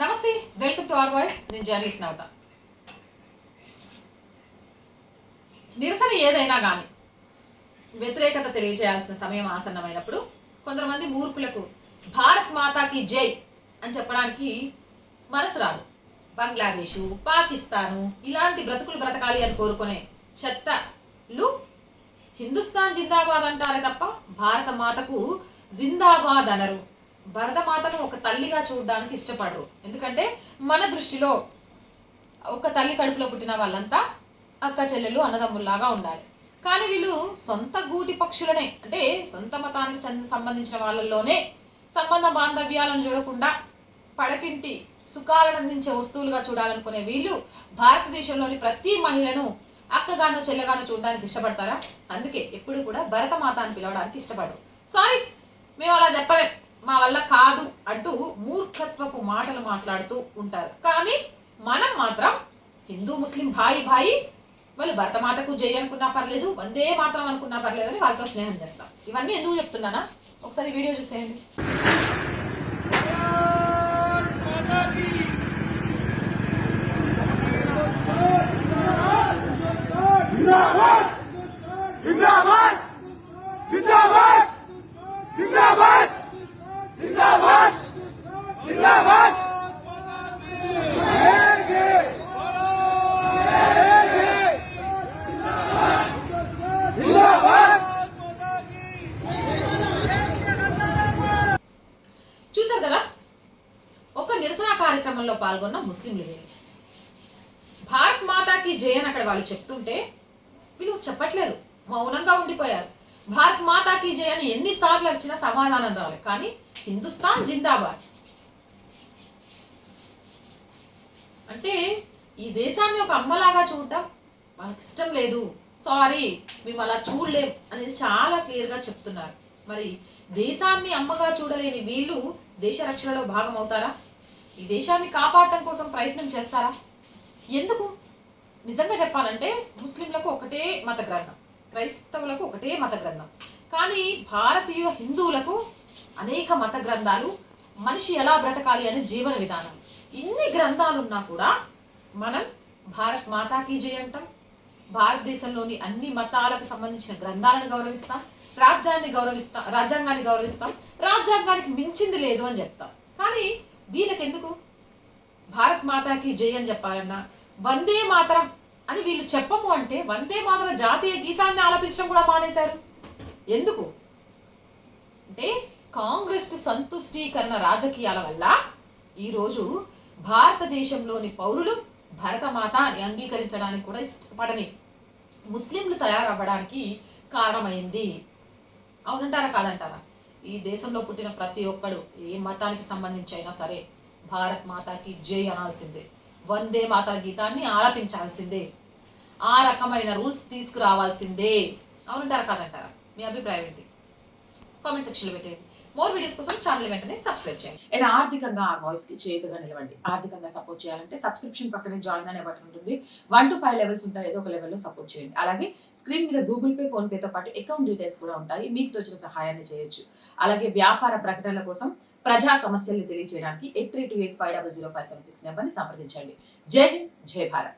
నమస్తే, welcome to our voice. నేను journalist నవత. నిరసన ఏదైనా కానీ వ్యతిరేకత తెలియజేయాల్సిన సమయం ఆసన్నమైనప్పుడు కొంతమంది మూర్ఖులకు భారత్ మాతాకి జై అని చెప్పడానికి మనసు రాదు. బంగ్లాదేశు, పాకిస్తాను ఇలాంటి బ్రతుకులు బ్రతకాలి అని కోరుకునే చెత్తలు హిందుస్థాన్ జిందాబాద్ అంటారే తప్ప భారత మాతకు జిందాబాద్ అనరు. భరతమాతను ఒక తల్లిగా చూడడానికి ఇష్టపడరు. ఎందుకంటే మన దృష్టిలో ఒక తల్లి కడుపులో పుట్టిన వాళ్ళంతా అక్క చెల్లెలు అన్నదమ్ముల్లాగా ఉండాలి. కానీ వీళ్ళు సొంత గూటి పక్షులనే, అంటే సొంత మతానికి సంబంధించిన వాళ్ళల్లోనే సంబంధ బాంధవ్యాలను చూడకుండా పడకింటి సుఖాలను అందించే వస్తువులుగా చూడాలనుకునే వీళ్ళు భారతదేశంలోని ప్రతి మహిళను అక్కగానో చెల్లెగానో చూడడానికి ఇష్టపడతారా? అందుకే ఎప్పుడు కూడా భరతమాత అని పిలవడానికి ఇష్టపడరు. సారీ, మేము అలా చెప్పలేం, మా వల్ల కాదు అంటూ మూర్ఖత్వపు మాటలు మాట్లాడుతూ ఉంటారు. కానీ మనం మాత్రం హిందూ ముస్లిం భాయి భాయి, వాళ్ళు భరతమాతకు జై అనుకున్నా పర్లేదు, వందే మాత్రం అనుకున్నా పర్లేదు అని వాళ్ళతో స్నేహం చేస్తాం. ఇవన్నీ ఎందుకు చెప్తున్నానా, ఒకసారి వీడియో చూసేయండి. జిందాబాద్ జిందాబాద్ జిందాబాద్ జిందాబాద్ జిందాబాద్ జిందాబాద్ చూసారు కదా, ఒక నిరసన కార్యక్రమంలో పాల్గొన్న ముస్లింలు వీళ్ళు భారత్ మాతాకి జై అని అక్కడ వాళ్ళు చెప్తుంటే వీళ్ళు చెప్పట్లేదు, మౌనంగా ఉండిపోయారు. భారత్ మాతాకి జై అని ఎన్నిసార్లు వచ్చినా సమాధానం రావాలి. కానీ హిందుస్థాన్ జిందాబాద్ అంటే ఈ దేశాన్ని ఒక అమ్మలాగా చూడటం వాళ్ళకి ఇష్టం లేదు. సారీ, మేము అలా చూడలేం అనేది చాలా క్లియర్గా చెప్తున్నారు. మరి దేశాన్ని అమ్మగా చూడలేని వీళ్ళు దేశ రక్షణలో భాగం అవుతారా? ఈ దేశాన్ని కాపాడటం కోసం ప్రయత్నం చేస్తారా? ఎందుకు? నిజంగా చెప్పాలంటే ముస్లింలకు ఒకటే మత గ్రంథం, క్రైస్తవులకు ఒకటే మత గ్రంథం. కానీ భారతీయ హిందువులకు అనేక మత గ్రంథాలు, మనిషి ఎలా బ్రతకాలి అనే జీవన విధానం, ఇన్ని గ్రంథాలున్నా కూడా మనం భారత్ మాతాకి జై అంటాం. భారతదేశంలోని అన్ని మతాలకు సంబంధించిన గ్రంథాలను గౌరవిస్తాం, రాజ్యాంగాన్ని గౌరవిస్తాం, రాజ్యాంగానికి మించింది లేదు అని చెప్తాం. కానీ వీళ్ళకెందుకు భారత్ మాతాకి జై అని చెప్పాలన్నా వందే మాతరం అని వీళ్ళు చెప్పము అంటే వందే మాతర జాతీయ గీతాన్ని ఆలపించడం కూడా మానేశారు. ఎందుకు అంటే కాంగ్రెస్ సంతుష్టీకరణ రాజకీయాల వల్ల ఈరోజు భారతదేశంలోని పౌరులు భరతమాత అని అంగీకరించడానికి కూడా ఇష్టపడని ముస్లింలు తయారవ్వడానికి కారణమైంది. అవునంటారా కాదంటారా? ఈ దేశంలో పుట్టిన ప్రతి ఒక్కడు ఏ మతానికి సంబంధించి అయినా సరే భారత్ మాతాకి జై అనాల్సిందే, వందే మాతర గీతాన్ని ఆలపించాల్సిందే, ఆ రకమైన రూల్స్ తీసుకురావాల్సిందే. అవునంటారా కాదంటారా? మీ అభిప్రాయం ఏంటి? కామెంట్ సెక్షన్లో పెట్టేయండి. మోర్ వీడియోస్ కోసం ఛానల్ వెంటనే సబ్స్క్రైబ్ చేయండి. అండ్ ఆర్థికంగా ఆ వాయిస్ కి చేతుగా నిలవండి. ఆర్థికంగా సపోర్ట్ చేయాలంటే సబ్స్క్రిప్షన్ పక్కనే జాయిన్ అనే బటన్ ఉంటుంది. 1 to 5 లెవెల్స్ ఉంటాయి, ఏదో ఒక లెవెల్లో సపోర్ట్ చేయండి. అలాగే స్క్రీన్ మీద గూగుల్ పే, ఫోన్ పేతో పాటు అకౌంట్ డీటెయిల్స్ కూడా ఉంటాయి, మీకు తోచిన సహాయాన్ని చేయొచ్చు. అలాగే వ్యాపార ప్రకటనల కోసం, ప్రజా సమస్యల్ని తెలియజేయడానికి 8328500576 నెంబర్ని సంప్రదించండి. జై హింద్, జై భారత్.